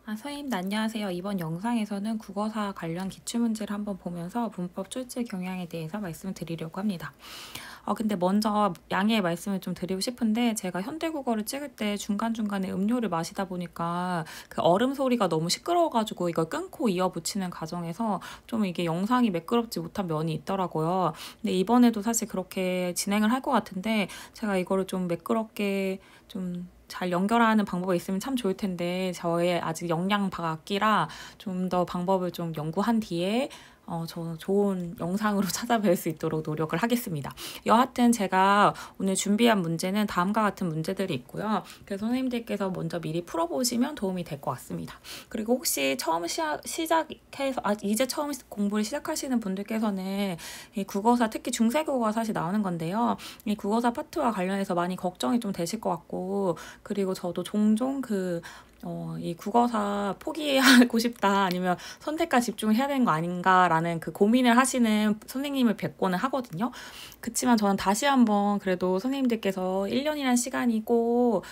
선생님, 안녕하세요. 이번 영상에서는 국어사 관련 기출문제를 한번 보면서 문법 출제 경향에 대해서 말씀을 드리려고 합니다. 근데 먼저 양해의 말씀을 좀 드리고 싶은데, 제가 현대국어를 찍을 때 중간중간에 음료를 마시다 보니까 그 얼음 소리가 너무 시끄러워가지고 이걸 끊고 이어붙이는 과정에서 좀 이게 영상이 매끄럽지 못한 면이 있더라고요. 근데 이번에도 사실 그렇게 진행을 할 것 같은데, 제가 이거를 좀 매끄럽게 좀 잘 연결하는 방법이 있으면 참 좋을 텐데, 저의 아직 역량 박기라 좀 더 방법을 좀 연구한 뒤에 저 좋은 영상으로 찾아뵐 수 있도록 노력을 하겠습니다. 여하튼 제가 오늘 준비한 문제는 다음과 같은 문제들이 있고요. 그래서 선생님들께서 먼저 미리 풀어보시면 도움이 될 것 같습니다. 그리고 혹시 처음 시작해서 이제 처음 공부를 시작하시는 분들께서는 이 국어사, 특히 중세국어가 사실 나오는 건데요. 이 국어사 파트와 관련해서 많이 걱정이 좀 되실 것 같고, 그리고 저도 종종 이 국어사 포기하고 싶다, 아니면 선택과 집중을 해야 되는 거 아닌가라는 그 고민을 하시는 선생님을 뵙고는 하거든요. 그치만 저는 다시 한번 그래도 선생님들께서 1년이란 시간이 꼭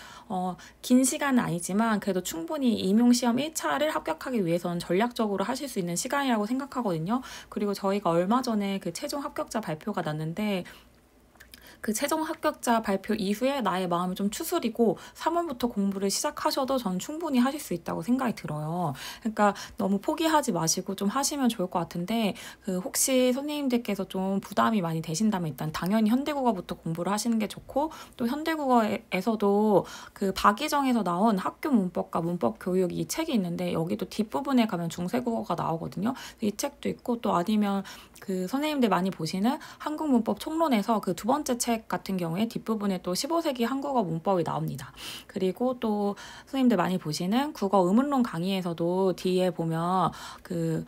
긴 시간은 아니지만 그래도 충분히 임용시험 1차를 합격하기 위해서는 전략적으로 하실 수 있는 시간이라고 생각하거든요. 그리고 저희가 얼마 전에 그 최종 합격자 발표가 났는데, 그 최종 합격자 발표 이후에 나의 마음을 좀 추스리고 3월부터 공부를 시작하셔도 저는 충분히 하실 수 있다고 생각이 들어요. 그러니까 너무 포기하지 마시고 좀 하시면 좋을 것 같은데, 그 혹시 선생님들께서 좀 부담이 많이 되신다면 일단 당연히 현대국어부터 공부를 하시는 게 좋고, 또 현대국어에서도 그 박희정에서 나온 학교 문법과 문법 교육 이 책이 있는데, 여기도 뒷부분에 가면 중세국어가 나오거든요. 이 책도 있고, 또 아니면 그 선생님들 많이 보시는 한국문법 총론에서 그 두 번째 책 같은 경우에 뒷부분에 또 15세기 한국어 문법이 나옵니다. 그리고 또 선생님들 많이 보시는 국어 의문론 강의에서도 뒤에 보면 그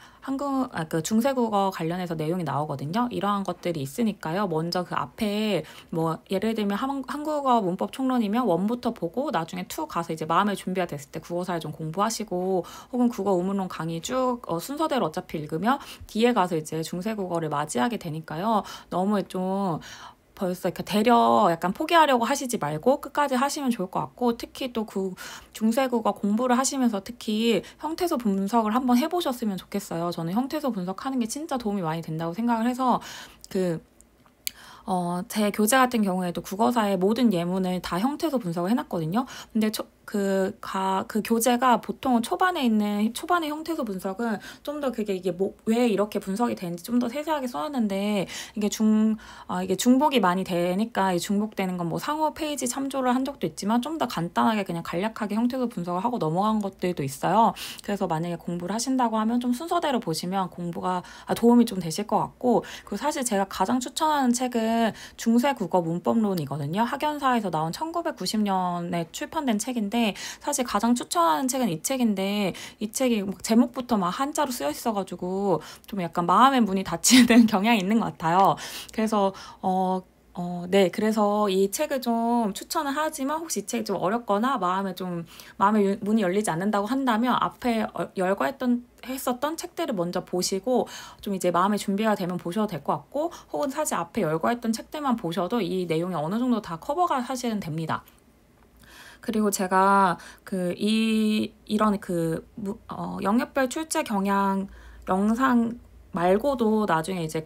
그 중세국어 관련해서 내용이 나오거든요. 이러한 것들이 있으니까요. 먼저 그 앞에 뭐 예를 들면 한국어 문법 총론이면 1부터 보고 나중에 2 가서 이제 마음의 준비가 됐을 때 국어사를 좀 공부하시고, 혹은 국어 의문론 강의 쭉 순서대로 어차피 읽으면 뒤에 가서 이제 중세국어를 맞이하게 되니까요. 너무 좀 벌써 이렇게 약간 포기하려고 하시지 말고 끝까지 하시면 좋을 것 같고, 특히 또 그 중세국어 공부를 하시면서 특히 형태소 분석을 한번 해보셨으면 좋겠어요. 저는 형태소 분석하는 게 진짜 도움이 많이 된다고 생각을 해서, 제 교재 같은 경우에도 국어사의 모든 예문을 다 형태소 분석을 해놨거든요. 근데 그 교재가 보통은 초반의 형태소 분석은 좀 더 이게 왜 이렇게 분석이 되는지 좀 더 세세하게 써놨는데, 이게 중복이 많이 되니까, 이 중복되는 건 뭐 상호 페이지 참조를 한 적도 있지만 좀 더 간단하게 그냥 간략하게 형태소 분석을 하고 넘어간 것들도 있어요. 그래서 만약에 공부를 하신다고 하면 좀 순서대로 보시면 공부가 도움이 좀 되실 것 같고, 그리고 사실 제가 가장 추천하는 책은 중세국어 문법론이거든요. 학연사에서 나온 1990년에 출판된 책인데, 사실 가장 추천하는 책은 이 책인데, 이 책이 막 제목부터 막 한자로 쓰여 있어가지고 좀 약간 마음의 문이 닫히는 경향이 있는 것 같아요. 그래서 네, 그래서 이 책을 좀 추천을 하지만, 혹시 이 책이 좀 어렵거나 마음의 문이 열리지 않는다고 한다면 앞에 했었던 책들을 먼저 보시고 좀 이제 마음의 준비가 되면 보셔도 될 것 같고, 혹은 사실 앞에 열거했던 책들만 보셔도 이 내용이 어느 정도 다 커버가 사실은 됩니다. 그리고 제가 이런 영역별 출제 경향 영상 말고도 나중에 이제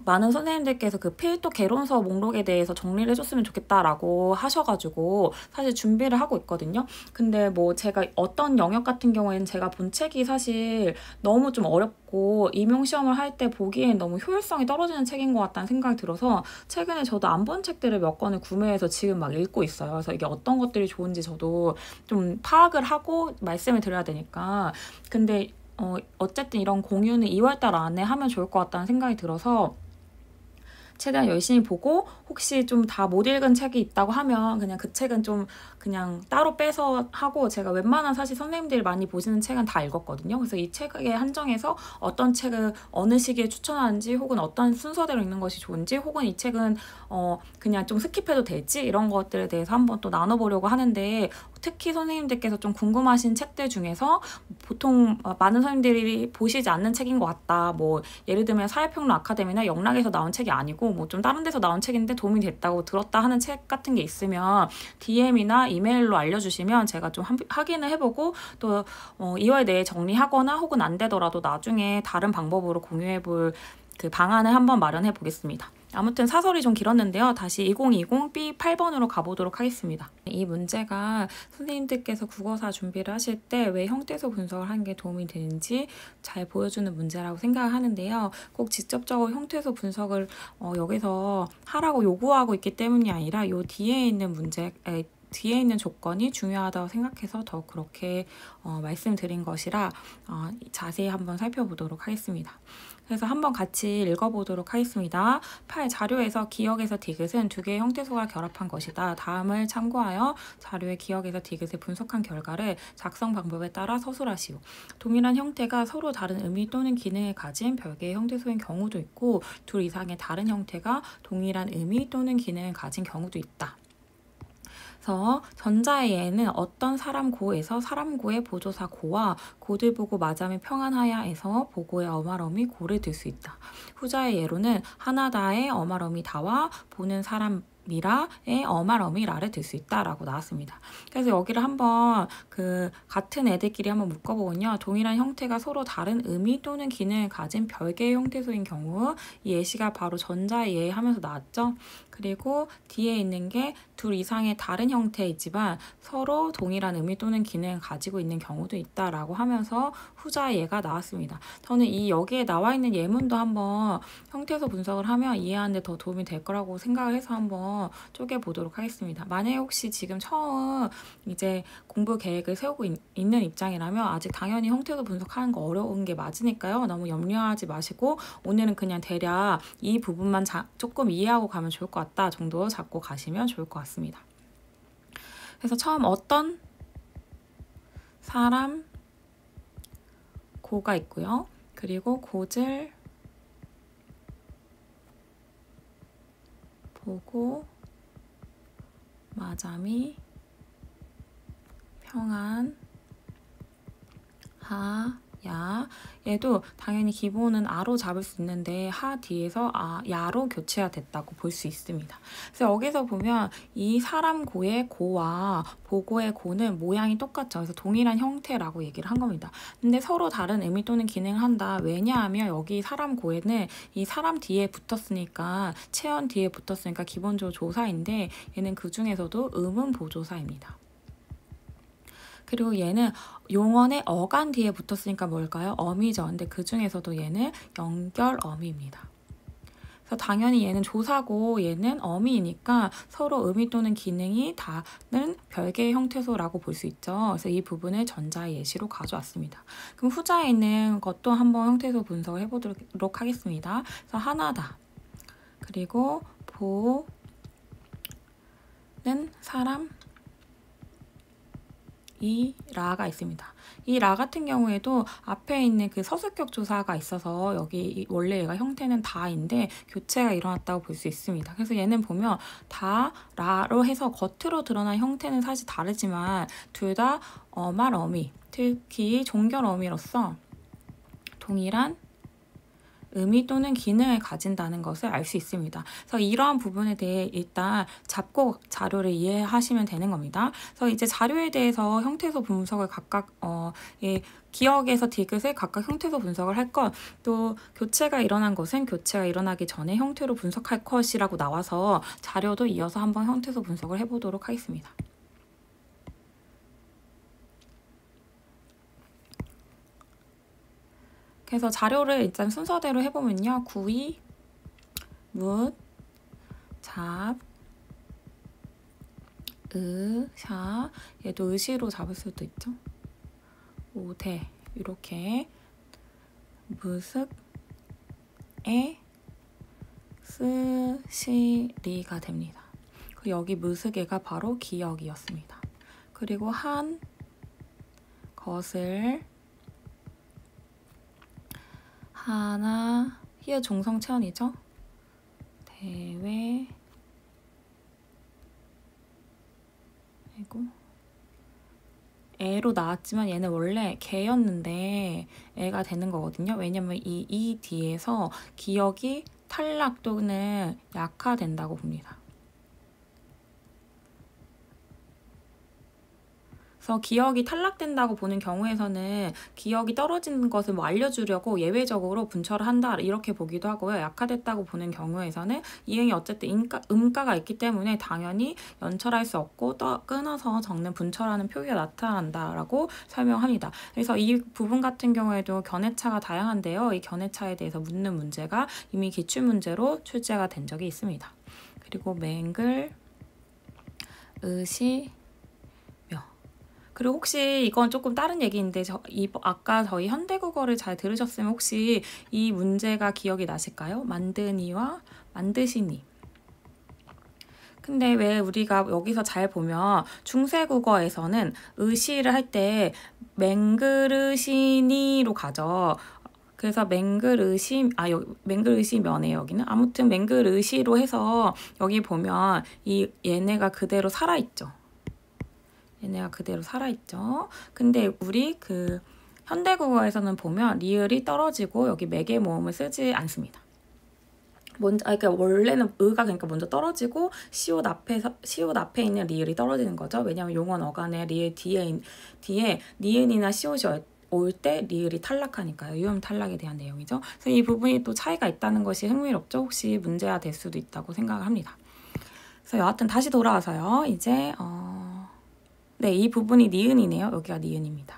많은 선생님들께서 그 필독 개론서 목록에 대해서 정리를 해줬으면 좋겠다라고 하셔가지고 사실 준비를 하고 있거든요. 근데 뭐 제가 어떤 영역 같은 경우에는 제가 본 책이 사실 너무 좀 어렵고 임용시험을 할 때 보기엔 너무 효율성이 떨어지는 책인 것 같다는 생각이 들어서 최근에 저도 안 본 책들을 몇 권을 구매해서 지금 막 읽고 있어요. 그래서 이게 어떤 것들이 좋은지 저도 좀 파악을 하고 말씀을 드려야 되니까. 근데 어쨌든 이런 공유는 2월달 안에 하면 좋을 것 같다는 생각이 들어서 최대한 열심히 보고, 혹시 좀 다 못 읽은 책이 있다고 하면 그냥 그 책은 좀 그냥 따로 빼서 하고, 제가 웬만한 사실 선생님들이 많이 보시는 책은 다 읽었거든요. 그래서 이 책에 한정해서 어떤 책을 어느 시기에 추천하는지, 혹은 어떤 순서대로 읽는 것이 좋은지, 혹은 이 책은 그냥 좀 스킵해도 될지, 이런 것들에 대해서 한번 또 나눠보려고 하는데, 특히 선생님들께서 좀 궁금하신 책들 중에서 보통 많은 선생님들이 보시지 않는 책인 것 같다. 뭐 예를 들면 사회평론 아카데미나 영락에서 나온 책이 아니고 뭐 좀 다른 데서 나온 책인데 도움이 됐다고 들었다 하는 책 같은 게 있으면 DM이나 이메일로 알려주시면 제가 좀 확인을 해보고 또 2월 내에 정리하거나 혹은 안 되더라도 나중에 다른 방법으로 공유해볼 그 방안을 한번 마련해 보겠습니다. 아무튼 사설이 좀 길었는데요. 다시 2020 B8번으로 가보도록 하겠습니다. 이 문제가 선생님들께서 국어사 준비를 하실 때 왜 형태소 분석을 하는 게 도움이 되는지 잘 보여주는 문제라고 생각을 하는데요. 꼭 직접적으로 형태소 분석을 여기서 하라고 요구하고 있기 때문이 아니라 요 뒤에 있는 뒤에 있는 조건이 중요하다고 생각해서 더 그렇게 말씀드린 것이라 자세히 한번 살펴보도록 하겠습니다. 그래서 한번 같이 읽어보도록 하겠습니다. 8. 자료에서 기억에서 디귿은 두 개의 형태소가 결합한 것이다. 다음을 참고하여 자료의 기억에서 디귿을 분석한 결과를 작성 방법에 따라 서술하시오. 동일한 형태가 서로 다른 의미 또는 기능을 가진 별개의 형태소인 경우도 있고 둘 이상의 다른 형태가 동일한 의미 또는 기능을 가진 경우도 있다. 그래서 전자의 예는 어떤 사람 고에서 사람 고의 보조사 고와 고들 보고 마자미 평안하야에서 보고의 어말어미 고를 들 수 있다. 후자의 예로는 하나다의 어말어미 다와 보는 사람 미라의 어말어미라를 들 수 있다라고 나왔습니다. 그래서 여기를 한번 같은 애들끼리 한번 묶어보면요. 동일한 형태가 서로 다른 의미 또는 기능을 가진 별개의 형태소인 경우 이 예시가 바로 전자의 예 하면서 나왔죠. 그리고 뒤에 있는 게 둘 이상의 다른 형태이지만 서로 동일한 의미 또는 기능을 가지고 있는 경우도 있다라고 하면서 후자의 예가 나왔습니다. 저는 이 여기에 나와 있는 예문도 한번 형태소 분석을 하면 이해하는 데 더 도움이 될 거라고 생각을 해서 한번 쪼개보도록 하겠습니다. 만약에 혹시 지금 처음 이제 공부 계획을 세우고 있는 입장이라면 아직 당연히 형태소 분석하는 거 어려운 게 맞으니까요. 너무 염려하지 마시고 오늘은 그냥 대략 이 부분만 조금 이해하고 가면 좋을 것 같다 정도 잡고 가시면 좋을 것 같습니다. 그래서 처음 어떤 사람 고가 있고요. 그리고 고질 보고 마자미 평안 하야 얘도 당연히 기본은 아로 잡을 수 있는데 하 뒤에서 야로 교체가 됐다고 볼 수 있습니다. 그래서 여기서 보면 이 사람 고의 고와 보고의 고는 모양이 똑같죠. 그래서 동일한 형태라고 얘기를 한 겁니다. 근데 서로 다른 의미 또는 기능을 한다. 왜냐하면 여기 사람 고에는 이 사람 뒤에 붙었으니까 체언 뒤에 붙었으니까 기본적으로 조사인데 얘는 그 중에서도 의문 보조사입니다. 그리고 얘는 용언의 어간 뒤에 붙었으니까 뭘까요? 어미죠. 근데 그 중에서도 얘는 연결어미입니다. 그래서 당연히 얘는 조사고 얘는 어미이니까 서로 의미 또는 기능이 다른 별개의 형태소라고 볼 수 있죠. 그래서 이 부분을 전자의 예시로 가져왔습니다. 그럼 후자에 있는 것도 한번 형태소 분석을 해보도록 하겠습니다. 그래서 하나다. 그리고 보는 사람 이 라가 있습니다. 이 라 같은 경우에도 앞에 있는 그 서술격 조사가 있어서 여기 원래 얘가 형태는 다인데 교체가 일어났다고 볼 수 있습니다. 그래서 얘는 보면 다 라로 해서 겉으로 드러난 형태는 사실 다르지만 둘 다 어말 어미, 특히 종결 어미로서 동일한 의미 또는 기능을 가진다는 것을 알 수 있습니다. 그래서 이러한 부분에 대해 일단 잡고 자료를 이해하시면 되는 겁니다. 그래서 이제 자료에 대해서 형태소 분석을 각각 기억에서 디귿을 각각 형태소 분석을 할 것, 또 교체가 일어난 것은 교체가 일어나기 전에 형태로 분석할 것이라고 나와서 자료도 이어서 한번 형태소 분석을 해보도록 하겠습니다. 그래서 자료를 일단 순서대로 해보면요. 구이, 묻, 잡, 샤, 얘도 의시로 잡을 수도 있죠. 오대, 이렇게 무슥, 스시리가 됩니다. 그리고 여기 무슥에가 바로 기억이었습니다. 그리고 한 것을 하나, 히읗 종성 체언이죠. 대외, 그리고 애로 나왔지만 얘는 원래 개였는데 애가 되는 거거든요. 왜냐면 이 뒤에서 기억이 탈락 또는 약화된다고 봅니다. 그래서 기억이 탈락된다고 보는 경우에서는 기억이 떨어지는 것을 뭐 알려주려고 예외적으로 분철을 한다 이렇게 보기도 하고요. 약화됐다고 보는 경우에서는 이응이 어쨌든 음가가 있기 때문에 당연히 연철할 수 없고 끊어서 적는 분철하는 표기가 나타난다라고 설명합니다. 그래서 이 부분 같은 경우에도 견해차가 다양한데요. 이 견해차에 대해서 묻는 문제가 이미 기출문제로 출제가 된 적이 있습니다. 그리고 맹글, 의시, 그리고 혹시 이건 조금 다른 얘기인데 아까 저희 현대국어를 잘 들으셨으면 혹시 이 문제가 기억이 나실까요? 만드니와 만드시니. 근데 왜 우리가 여기서 잘 보면 중세국어에서는 의시를 할 때 맹그르시니로 가죠. 그래서 맹그르시면에 여기는 아무튼 맹그르시로 해서 여기 보면 얘네가 그대로 살아있죠. 얘네가 그대로 살아있죠. 근데 우리 현대국어에서는 보면 리을이 떨어지고 여기 매개 모음을 쓰지 않습니다. 그러니까 원래는 그러니까 먼저 떨어지고 시옷 앞에 있는 리을이 떨어지는 거죠. 왜냐하면 용언 어간에 리을 뒤에 니은이나 시옷이 올 때 리을이 탈락하니까요. 유음 탈락에 대한 내용이죠. 그래서 이 부분이 또 차이가 있다는 것이 흥미롭죠. 혹시 문제가 될 수도 있다고 생각을 합니다. 그래서 여하튼 다시 돌아와서요. 이제 네, 이 부분이 니은이네요. 여기가 니은입니다.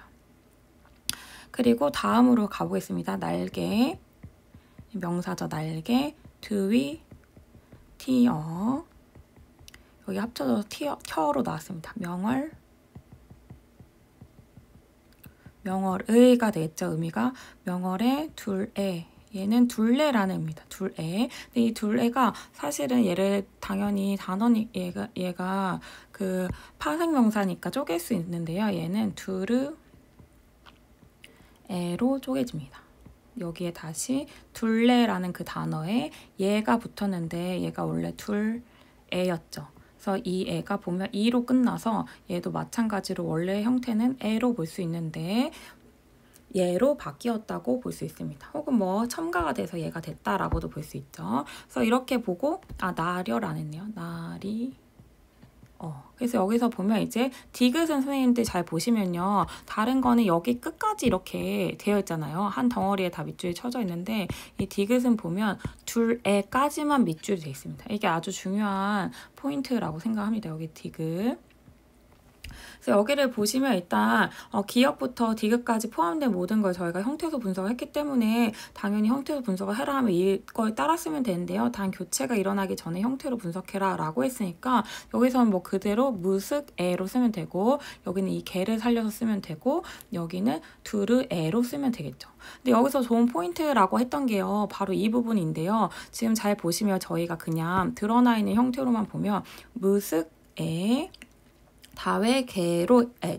그리고 다음으로 가보겠습니다. 날개, 명사죠. 날개, 드위, 티어. 여기 합쳐져서 켜로 나왔습니다. 명월의가 되겠죠. 의미가 명월의 둘애. 얘는 둘레라는 의미입니다. 둘애. 근데 이 둘애가 사실은 얘를 당연히 단원이 얘가 파생명사니까 쪼갤 수 있는데요. 얘는 두르애로 쪼개집니다. 여기에 다시 둘레라는 그 단어에 얘가 붙었는데 얘가 원래 둘애였죠. 그래서 이 애가 보면 이로 끝나서 얘도 마찬가지로 원래 형태는 애로 볼 수 있는데 얘로 바뀌었다고 볼 수 있습니다. 혹은 뭐 첨가가 돼서 얘가 됐다라고도 볼 수 있죠. 그래서 이렇게 보고 나렬 안 했네요. 그래서 여기서 보면 이제 디귿은 선생님들 잘 보시면요. 다른 거는 여기 끝까지 이렇게 되어 있잖아요. 한 덩어리에 다 밑줄이 쳐져 있는데 이 디귿은 보면 둘에까지만 밑줄이 되어 있습니다. 이게 아주 중요한 포인트라고 생각합니다. 여기 디귿. 그래서 여기를 보시면 일단 기역부터 디귿까지 포함된 모든 걸 저희가 형태소 분석을 했기 때문에 당연히 형태소 분석을 해라 하면 이걸 따라 쓰면 되는데요. 단 교체가 일어나기 전에 형태로 분석해라 라고 했으니까 여기서는 뭐 그대로 무슥애로 쓰면 되고 여기는 이 개를 살려서 쓰면 되고 여기는 두르애로 쓰면 되겠죠. 근데 여기서 좋은 포인트라고 했던 게요. 바로 이 부분인데요. 지금 잘 보시면 저희가 그냥 드러나 있는 형태로만 보면 무슥애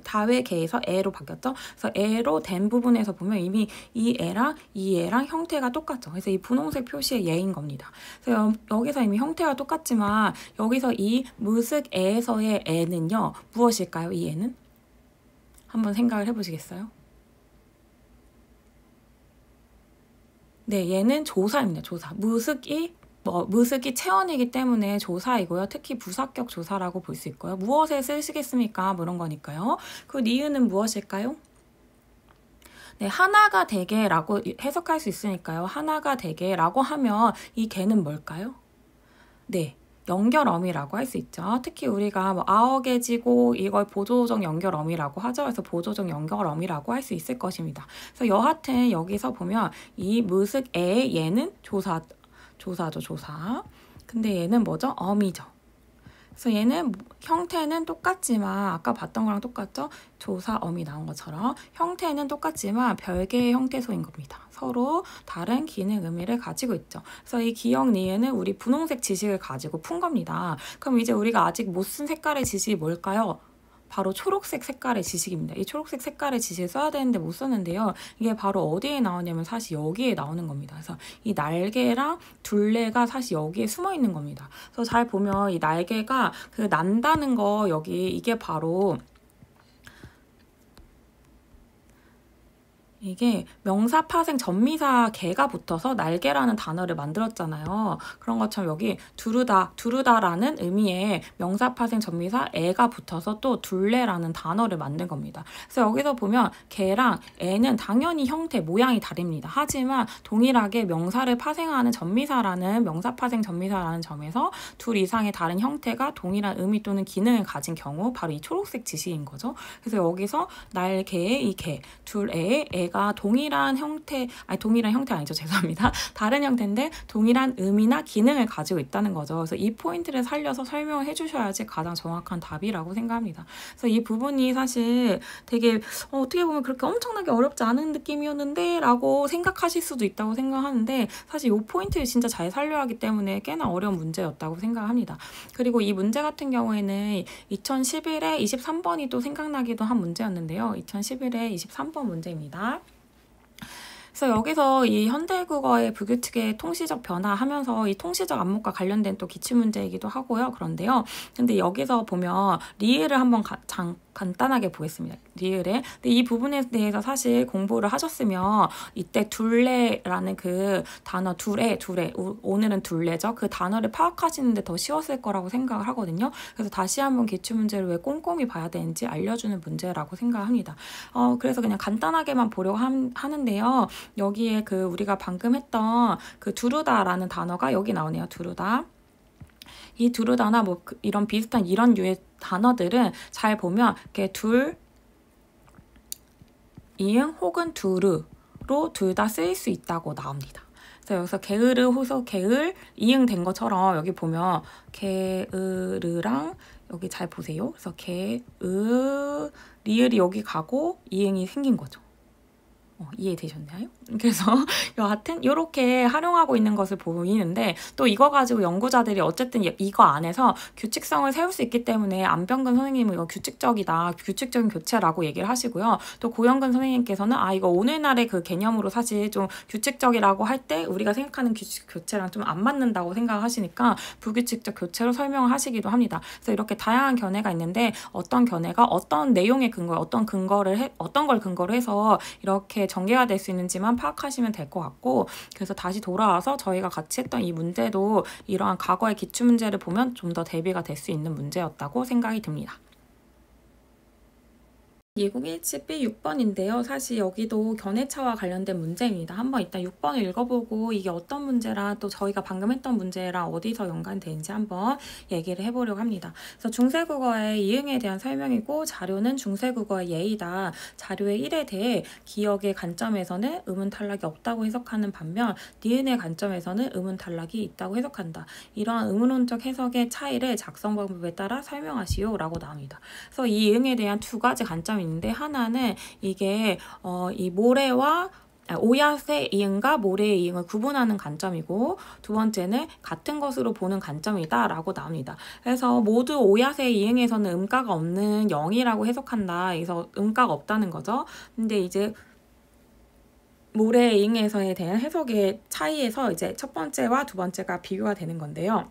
다외개에서 애로 바뀌었죠. 그래서 애로 된 부분에서 보면 이미 이 애랑 형태가 똑같죠. 그래서 이 분홍색 표시의 예인 겁니다. 그래서 여기서 이미 형태가 똑같지만 여기서 이 무슥애에서의 애는요. 무엇일까요? 이 애는? 한번 생각을 해보시겠어요? 네, 얘는 조사입니다. 조사. 무슥이 체언이기 때문에 조사이고요. 특히 부사격 조사라고 볼 수 있고요. 무엇에 쓰시겠습니까? 뭐 이런 거니까요. 그 니은은 무엇일까요? 네, 하나가 되게라고 해석할 수 있으니까요. 하나가 되게라고 하면 이 개는 뭘까요? 네, 연결어미라고 할 수 있죠. 특히 우리가 뭐 아어개지고 이걸 보조적 연결어미라고 하죠. 그래서 보조적 연결어미라고 할 수 있을 것입니다. 그래서 여하튼 여기서 보면 이 무슥의 얘는 조사죠, 조사. 근데 얘는 뭐죠? 어미죠. 그래서 얘는 형태는 똑같지만 아까 봤던 거랑 똑같죠? 조사, 어미 나온 것처럼 형태는 똑같지만 별개의 형태소인 겁니다. 서로 다른 기능 의미를 가지고 있죠. 그래서 이 기역 니은은 우리 분홍색 지식을 가지고 푼 겁니다. 그럼 이제 우리가 아직 못 쓴 색깔의 지식이 뭘까요? 바로 초록색 색깔의 지식입니다. 이 초록색 색깔의 지식을 써야 되는데 못 썼는데요. 이게 바로 어디에 나오냐면 사실 여기에 나오는 겁니다. 그래서 이 날개랑 둘레가 사실 여기에 숨어 있는 겁니다. 그래서 잘 보면 이 날개가 난다는 거 이게 바로 이게 명사, 파생, 전미사 개가 붙어서 날개라는 단어를 만들었잖아요. 그런 것처럼 여기 두르다라는 의미의 명사, 파생, 전미사 애가 붙어서 또 둘레라는 단어를 만든 겁니다. 그래서 여기서 보면 개랑 애는 당연히 형태, 모양이 다릅니다. 하지만 동일하게 명사를 파생하는 전미사라는 명사, 파생, 전미사라는 점에서 둘 이상의 다른 형태가 동일한 의미 또는 기능을 가진 경우 바로 이 초록색 지시인 거죠. 그래서 여기서 날개의 이 개, 둘의 애가 동일한 형태 아니죠. 죄송합니다. 다른 형태인데 동일한 의미나 기능을 가지고 있다는 거죠. 그래서 이 포인트를 살려서 설명을 해주셔야지 가장 정확한 답이라고 생각합니다. 그래서 이 부분이 사실 되게 어떻게 보면 그렇게 엄청나게 어렵지 않은 느낌이었는데 라고 생각하실 수도 있다고 생각하는데 사실 이 포인트를 진짜 잘 살려야 하기 때문에 꽤나 어려운 문제였다고 생각합니다. 그리고 이 문제 같은 경우에는 2011에 23번이 또 생각나기도 한 문제였는데요. 2011에 23번 문제입니다. 그래서 여기서 이 현대국어의 불규칙의 통시적 변화하면서 이 통시적 안목과 관련된 또 기출문제이기도 하고요. 그런데요. 근데 여기서 보면 리을을 한번 간단하게 보겠습니다. 리을에. 근데 이 부분에 대해서 사실 공부를 하셨으면 이때 둘레라는 그 단어 둘레 오늘은 둘레죠. 그 단어를 파악하시는데 더 쉬웠을 거라고 생각을 하거든요. 그래서 다시 한번 기출문제를 왜 꼼꼼히 봐야 되는지 알려주는 문제라고 생각합니다. 그래서 그냥 간단하게만 보려고 하는데요. 여기에 그 우리가 방금 했던 그 두르다라는 단어가 여기 나오네요. 두르다. 이 두르다나 뭐 이런 비슷한 이런 류의 단어들은 잘 보면 이렇게 둘, 이응 혹은 두르로 둘 다 쓰일 수 있다고 나옵니다. 그래서 여기서 게으르, 호소, 게을, 이응 된 것처럼 여기 보면 게으르랑 여기 잘 보세요. 그래서 리을이 여기 가고 이응이 생긴 거죠. 이해되셨나요? 그래서 여하튼 이렇게 활용하고 있는 것을 보이는데 또 이거 가지고 연구자들이 어쨌든 이거 안에서 규칙성을 세울 수 있기 때문에 안병근 선생님은 이거 규칙적이다, 규칙적인 교체라고 얘기를 하시고요. 또 고영근 선생님께서는 이거 오늘날의 그 개념으로 사실 좀 규칙적이라고 할 때 우리가 생각하는 규칙 교체랑 좀 안 맞는다고 생각하시니까 불규칙적 교체로 설명을 하시기도 합니다. 그래서 이렇게 다양한 견해가 있는데 어떤 견해가 어떤 내용의 근거에 어떤 걸 근거로 해서 이렇게 전개가 될 수 있는지만 파악하시면 될 것 같고, 그래서 다시 돌아와서 저희가 같이 했던 이 문제도 이러한 과거의 기출문제를 보면 좀 더 대비가 될 수 있는 문제였다고 생각이 듭니다. 예국 1집 B 6번인데요. 사실 여기도 견해차와 관련된 문제입니다. 한번 이따 6번을 읽어보고 이게 어떤 문제랑 또 저희가 방금 했던 문제랑 어디서 연관되는지 한번 얘기를 해보려고 합니다. 그래서 중세국어의 이응에 대한 설명이고 자료는 중세국어의 예이다. 자료의 1에 대해 기억의 관점에서는 의문 탈락이 없다고 해석하는 반면 니은의 관점에서는 의문 탈락이 있다고 해석한다. 이러한 의문론적 해석의 차이를 작성 방법에 따라 설명하시오 라고 나옵니다. 그래서 이 이응에 대한 두 가지 관점이 있는데 하나는 이게 이 모래와 오얏의 이응과 모래의 이응을 구분하는 관점이고 두 번째는 같은 것으로 보는 관점이다 라고 나옵니다. 그래서 모두 오얏의 이응에서는 음가가 없는 0이라고 해석한다. 그래서 음가가 없다는 거죠. 근데 이제 모래의 이응에서에 대한 해석의 차이에서 이제 첫 번째와 두 번째가 비교가 되는 건데요.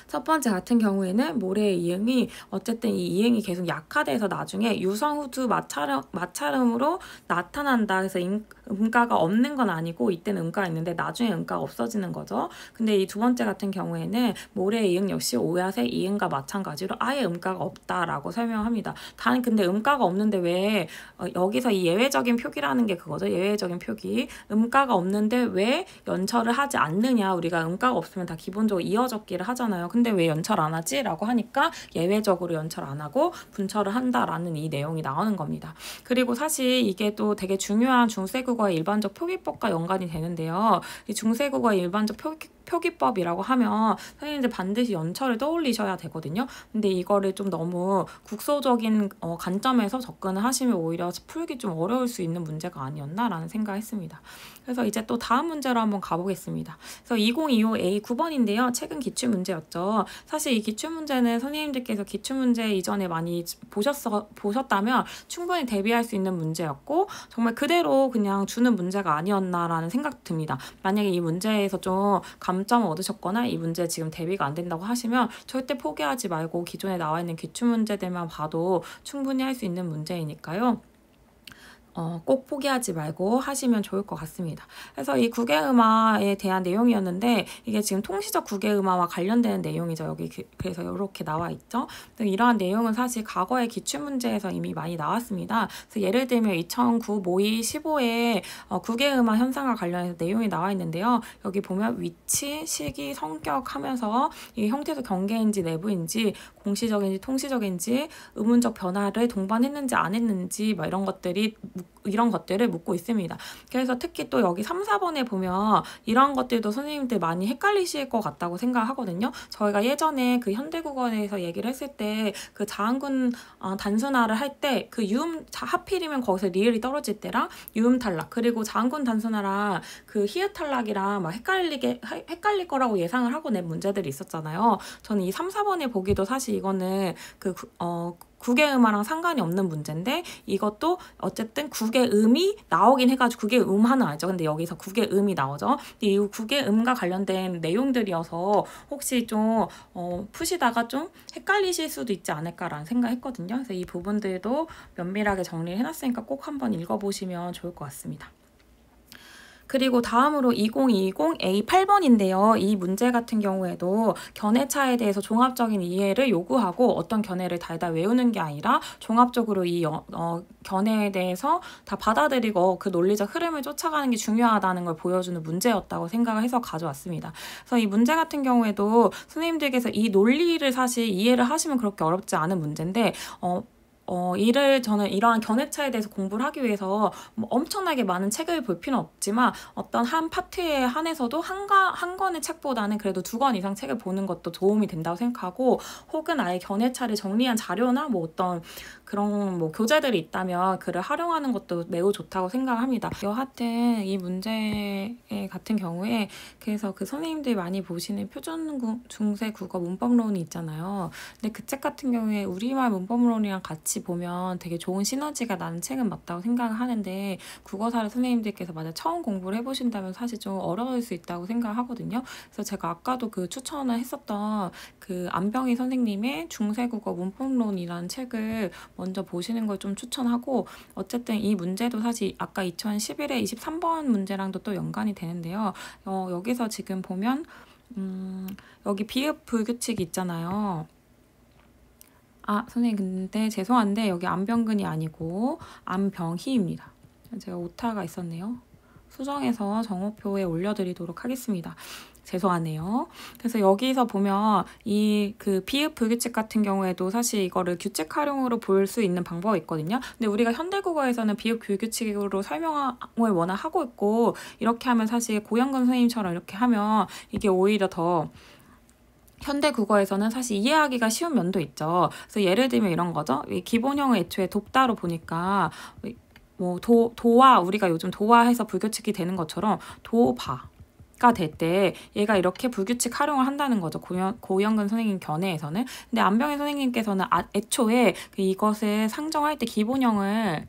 첫 번째 같은 경우에는 모래의 이응이 어쨌든 이 이응이 계속 약화돼서 나중에 유성후두 마찰음으로 나타난다. 그래서 음가가 없는 건 아니고 이때는 음가가 있는데 나중에 음가가 없어지는 거죠. 근데 이 두 번째 같은 경우에는 모래의 이응 역시 오얏의 이응과 마찬가지로 아예 음가가 없다라고 설명합니다. 단 근데 음가가 없는데 왜 여기서 이 예외적인 표기라는 게 그거죠. 예외적인 표기. 음가가 없는데 왜 연철을 하지 않느냐. 우리가 음가가 없으면 다 기본적으로 이어적기를 하잖아요. 근데 왜 연철 안 하지? 라고 하니까 예외적으로 연철 안 하고 분철을 한다라는 이 내용이 나오는 겁니다. 그리고 사실 이게 또 되게 중요한 중세국어의 일반적 표기법과 연관이 되는데요. 이 중세국어의 일반적 표기법이라고 하면 선생님들 반드시 연철을 떠올리셔야 되거든요. 근데 이거를 좀 너무 국소적인 관점에서 접근을 하시면 오히려 풀기 좀 어려울 수 있는 문제가 아니었나라는 생각했습니다. 그래서 이제 또 다음 문제로 한번 가보겠습니다. 그래서 2025A 9번인데요. 최근 기출문제였죠. 사실 이 기출문제는 선생님들께서 기출문제 이전에 많이 보셨다면 충분히 대비할 수 있는 문제였고 정말 그대로 그냥 주는 문제가 아니었나라는 생각 듭니다. 만약에 이 문제에서 좀 감점을 얻으셨거나 이 문제 지금 대비가 안 된다고 하시면 절대 포기하지 말고 기존에 나와 있는 기출문제들만 봐도 충분히 할 수 있는 문제이니까요. 꼭 포기하지 말고 하시면 좋을 것 같습니다. 그래서 이 국외음화에 대한 내용이었는데 이게 지금 통시적 국외음화와 관련되는 내용이죠. 여기 그래서 이렇게 나와 있죠. 이러한 내용은 사실 과거의 기출문제에서 이미 많이 나왔습니다. 그래서 예를 들면 2009 모의 15에 국외음화 현상과 관련해서 내용이 나와 있는데요. 여기 보면 위치, 시기, 성격 하면서 이 형태도 경계인지 내부인지 공시적인지 통시적인지 의문적 변화를 동반했는지 안 했는지 막 이런 것들을 묻고 있습니다. 그래서 특히 또 여기 3, 4번에 보면 이런 것들도 선생님들 많이 헷갈리실 것 같다고 생각하거든요. 저희가 예전에 그 현대국어에서 얘기를 했을 때 그 자음군 단순화를 할 때 그 하필이면 거기서 리을이 떨어질 때랑 유음 탈락 그리고 자음군 단순화랑 그 히읗 탈락이랑 막 헷갈릴 거라고 예상을 하고 낸 문제들이 있었잖아요. 저는 이 3, 4번에 보기도 사실 이거는 국외음화랑 상관이 없는 문제인데 이것도 어쨌든 국외음이 나오긴 해가지고 국외음화는 알죠. 근데 여기서 국외음이 나오죠. 근데 이 국외음과 관련된 내용들이어서 혹시 좀 푸시다가 좀 헷갈리실 수도 있지 않을까라는 생각했거든요. 그래서 이 부분들도 면밀하게 정리를 해놨으니까 꼭 한번 읽어보시면 좋을 것 같습니다. 그리고 다음으로 2020 A8번인데요. 이 문제 같은 경우에도 견해차에 대해서 종합적인 이해를 요구하고 어떤 견해를 달달 외우는 게 아니라 종합적으로 이 견해에 대해서 다 받아들이고 그 논리적 흐름을 쫓아가는 게 중요하다는 걸 보여주는 문제였다고 생각을 해서 가져왔습니다. 그래서 이 문제 같은 경우에도 선생님들께서 이 논리를 사실 이해를 하시면 그렇게 어렵지 않은 문제인데 저는 이러한 견해차에 대해서 공부를 하기 위해서 뭐 엄청나게 많은 책을 볼 필요는 없지만 어떤 한 파트에 한해서도 한 권의 책보다는 그래도 2권 이상 책을 보는 것도 도움이 된다고 생각하고 혹은 아예 견해차를 정리한 자료나 뭐 어떤 그런 뭐 교재들이 있다면 그를 활용하는 것도 매우 좋다고 생각합니다. 여하튼 이 문제 같은 경우에 그래서 그 선생님들이 많이 보시는 표준 중세 국어 문법론이 있잖아요. 근데 그 책 같은 경우에 우리말 문법론이랑 같이 보면 되게 좋은 시너지가 나는 책은 맞다고 생각을 하는데 국어사를 선생님들께서 만약 처음 공부를 해보신다면 사실 좀 어려울 수 있다고 생각하거든요. 그래서 제가 아까도 그 추천을 했었던 그 안병희 선생님의 중세국어 문법론이라는 책을 먼저 보시는 걸 좀 추천하고 어쨌든 이 문제도 사실 아까 2011에 23번 문제랑도 또 연관이 되는데요. 여기서 지금 보면 여기 비읍 불규칙이 있잖아요. 선생님 근데 죄송한데 여기 안병근이 아니고 안병희입니다. 제가 오타가 있었네요. 수정해서 정오표에 올려드리도록 하겠습니다. 죄송하네요. 그래서 여기서 보면 이 그 비읍 불규칙 같은 경우에도 사실 이거를 규칙 활용으로 볼 수 있는 방법이 있거든요. 근데 우리가 현대국어에서는 비읍 불규칙으로 설명을 워낙 하고 있고 이렇게 하면 사실 고영근 선생님처럼 이렇게 하면 이게 오히려 더 현대 국어에서는 사실 이해하기가 쉬운 면도 있죠. 그래서 예를 들면 이런 거죠. 기본형을 애초에 돕다로 보니까 뭐 도와 우리가 요즘 도와해서 불규칙이 되는 것처럼 도바가 될 때 얘가 이렇게 불규칙 활용을 한다는 거죠. 고영근 선생님 견해에서는. 근데 안병희 선생님께서는 애초에 이것을 상정할 때 기본형을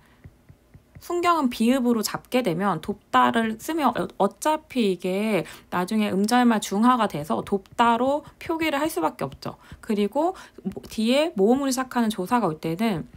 순경은 비읍으로 잡게 되면 돕다를 쓰면 어차피 이게 나중에 음절말 중하가 돼서 돕다로 표기를 할 수밖에 없죠. 그리고 뒤에 모음으로 시작하는 조사가 올 때는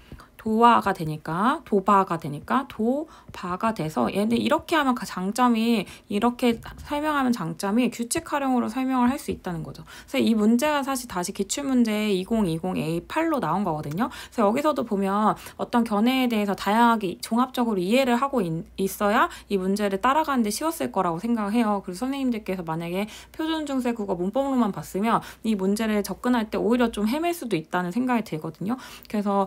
도화가 되니까 도바가 되니까 도바가 돼서 얘는 이렇게 하면 장점이 이렇게 설명하면 장점이 규칙 활용으로 설명을 할 수 있다는 거죠. 그래서 이 문제가 사실 다시 기출문제 2020A8로 나온 거거든요. 그래서 여기서도 보면 어떤 견해에 대해서 다양하게 종합적으로 이해를 하고 있어야 이 문제를 따라가는데 쉬웠을 거라고 생각을 해요. 그래서 선생님들께서 만약에 표준 중세 국어 문법으로만 봤으면 이 문제를 접근할 때 오히려 좀 헤맬 수도 있다는 생각이 들거든요. 그래서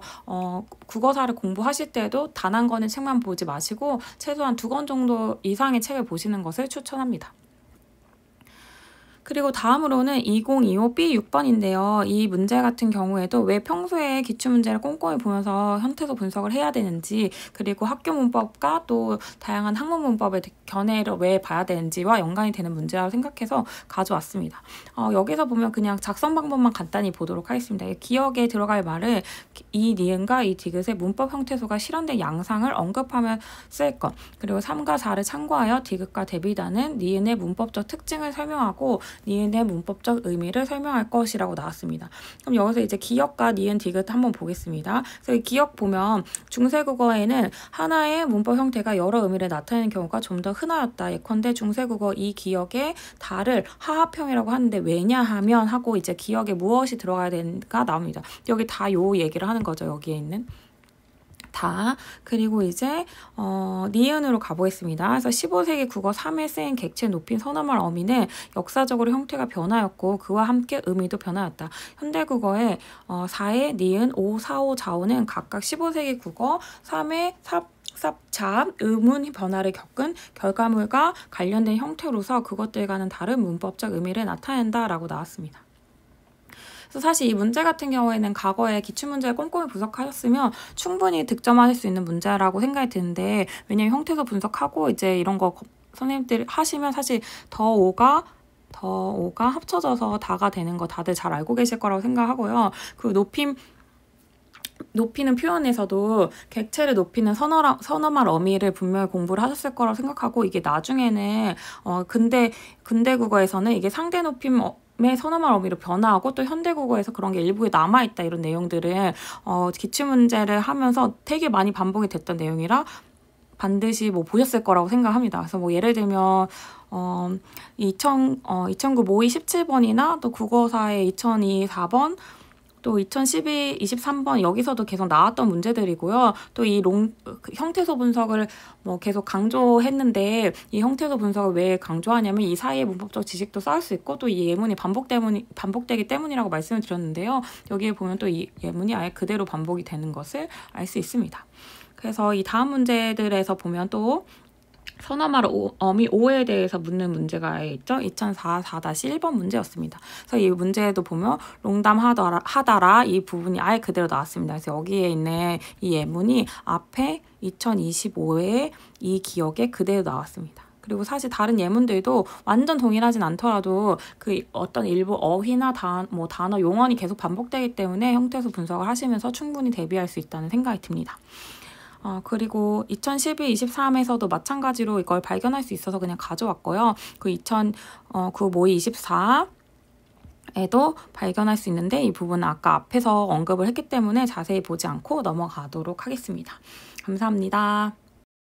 국어사를 공부하실 때도 단 한 권의 책만 보지 마시고 최소한 2권 정도 이상의 책을 보시는 것을 추천합니다. 그리고 다음으로는 2025 B6번인데요. 이 문제 같은 경우에도 왜 평소에 기출문제를 꼼꼼히 보면서 현태소 분석을 해야 되는지 그리고 학교 문법과 또 다양한 학문 문법의 견해를 왜 봐야 되는지와 연관이 되는 문제라고 생각해서 가져왔습니다. 여기서 보면 그냥 작성 방법만 간단히 보도록 하겠습니다. 기억에 들어갈 말을 이 니은과 이 디귿의 문법 형태소가 실현된 양상을 언급하며 쓸 것, 그리고 3과 4를 참고하여 디귿과 대비다는 니은의 문법적 특징을 설명하고 니은의 문법적 의미를 설명할 것이라고 나왔습니다. 그럼 여기서 이제 기역과 니은, 디귿 한번 보겠습니다. 그래서 이 기역 보면 중세국어에는 하나의 문법 형태가 여러 의미를 나타내는 경우가 좀 더 흔하였다. 예컨대 중세국어 이 기역의 다를 하합형이라고 하는데 왜냐하면 하고 이제 기역에 무엇이 들어가야 되는가 나옵니다. 여기 다 요 얘기를 하는 거죠. 여기에 있는 다. 그리고 이제 니은으로 가보겠습니다. 그래서 15세기 국어 3에 쓰인 객체 높인 서너말 어미는 역사적으로 형태가 변하였고 그와 함께 의미도 변하였다. 현대국어의 4의 니은, 5, 4, 5, 좌우는 각각 15세기 국어 3의 삽, 의문 변화를 겪은 결과물과 관련된 형태로서 그것들과는 다른 문법적 의미를 나타낸다라고 나왔습니다. 그래서 사실 이 문제 같은 경우에는 과거에 기출문제를 꼼꼼히 분석하셨으면 충분히 득점하실 수 있는 문제라고 생각이 드는데, 왜냐면 형태소 분석하고 이제 이런 거 선생님들이 하시면 사실 더 5가 합쳐져서 다가 되는 거 다들 잘 알고 계실 거라고 생각하고요. 그리고 높이는 표현에서도 객체를 높이는 선어말 어미를 분명히 공부를 하셨을 거라고 생각하고, 이게 나중에는 근대 국어에서는 이게 상대 높임의 선어말 어미로 변화하고 또 현대국어에서 그런 게 일부에 남아있다, 이런 내용들은 기출문제를 하면서 되게 많이 반복이 됐던 내용이라 반드시 보셨을 거라고 생각합니다. 그래서 예를 들면 2009 모의 17번이나 또 국어사의 2002 4번, 또 2012, 23번 여기서도 계속 나왔던 문제들이고요. 또 이 형태소 분석을 계속 강조했는데, 이 형태소 분석을 왜 강조하냐면 이 사이에 문법적 지식도 쌓을 수 있고 또 이 예문이 반복되기 때문이라고 말씀을 드렸는데요. 여기에 보면 또 이 예문이 아예 그대로 반복이 되는 것을 알 수 있습니다. 그래서 이 다음 문제들에서 보면 또 선어말 어미 5에 대해서 묻는 문제가 있죠. 2004 4-1번 문제였습니다. 그래서 이 문제에도 보면 롱담 하다라 이 부분이 아예 그대로 나왔습니다. 그래서 여기에 있는 이 예문이 앞에 2025의 이 기억에 그대로 나왔습니다. 그리고 사실 다른 예문들도 완전 동일하진 않더라도 그 어떤 일부 어휘나 단어, 용언이 계속 반복되기 때문에 형태소 분석을 하시면서 충분히 대비할 수 있다는 생각이 듭니다. 그리고 2012, 23에서도 마찬가지로 이걸 발견할 수 있어서 그냥 가져왔고요. 그 2009 모의 24에도 발견할 수 있는데 이 부분은 아까 앞에서 언급을 했기 때문에 자세히 보지 않고 넘어가도록 하겠습니다. 감사합니다.